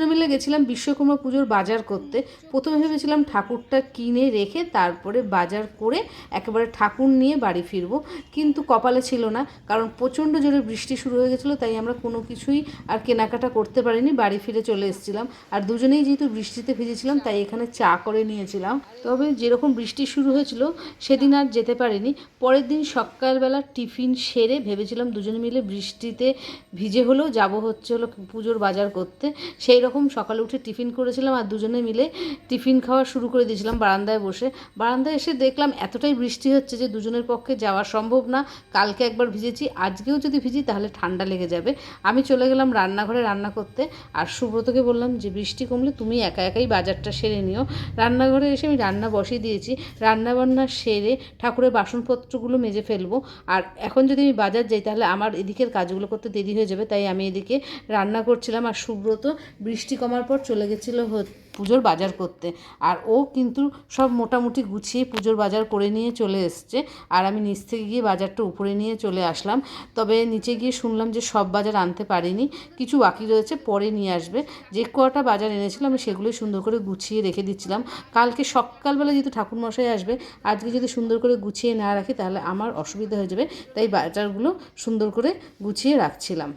দুজনে মিলে গেছিলাম বিশ্বকর্মা পুজোর বাজার করতে। প্রথমে ভেবেছিলাম ঠাকুরটা কিনে রেখে তারপরে বাজার করে একেবারে ঠাকুর নিয়ে বাড়ি ফিরবো, কিন্তু কপালে ছিল না, কারণ প্রচণ্ড জোরে বৃষ্টি শুরু হয়ে গেছিলো। তাই আমরা কোনো কিছুই আর কেনাকাটা করতে পারিনি, বাড়ি ফিরে চলে এসেছিলাম। আর দুজনেই যেহেতু বৃষ্টিতে ভিজেছিলাম তাই এখানে চা করে নিয়েছিলাম। তবে যেরকম বৃষ্টি শুরু হয়েছিল সেদিন আর যেতে পারিনি। পরের দিন সকালবেলা টিফিন সেরে ভেবেছিলাম দুজনে মিলে বৃষ্টিতে ভিজে হলেও যাব হলো পুজোর বাজার করতে। সেই রকম সকালে উঠে টিফিন করেছিলাম আর দুজনে মিলে টিফিন খাওয়া শুরু করে দিয়েছিলাম বারান্দায় বসে। বারান্দায় এসে দেখলাম এতটাই বৃষ্টি হচ্ছে যে দুজনের পক্ষে যাওয়া সম্ভব না। কালকে একবার ভিজেছি, আজকেও যদি ভিজি তাহলে ঠান্ডা লেগে যাবে। আমি চলে গেলাম রান্নাঘরে রান্না করতে, আর সুব্রতকে বললাম যে বৃষ্টি কমলে তুমি একা একাই বাজারটা সেরে নিও। রান্নাঘরে এসে আমি রান্না বসিয়ে দিয়েছি। রান্নাবান্না সেরে ঠাকুরের বাসনপত্রগুলো মেজে ফেলবো। আর এখন যদি আমি বাজার যাই তাহলে আমার এদিকের কাজগুলো করতে দেরি হয়ে যাবে, তাই আমি এদিকে রান্না করছিলাম। আর সুব্রত বৃষ্টি কমার পর চলে গেছিলো পুজোর বাজার করতে। আর ও কিন্তু সব মোটামুটি গুছিয়ে পুজোর বাজার করে নিয়ে চলে এসছে। আর আমি নিচ থেকে গিয়ে বাজারটা উপরে নিয়ে চলে আসলাম। তবে নিচে গিয়ে শুনলাম যে সব বাজার আনতে পারিনি, কিছু বাকি রয়েছে, পরে নিয়ে আসবে। যে কটা বাজার এনেছিলাম আমি সেগুলোই সুন্দর করে গুছিয়ে রেখে দিচ্ছিলাম। কালকে সকালবেলা যেহেতু ঠাকুরমশাই আসবে, আজকে যদি সুন্দর করে গুছিয়ে না রাখি তাহলে আমার অসুবিধা হয়ে যাবে, তাই বাজারগুলো সুন্দর করে গুছিয়ে রাখছিলাম।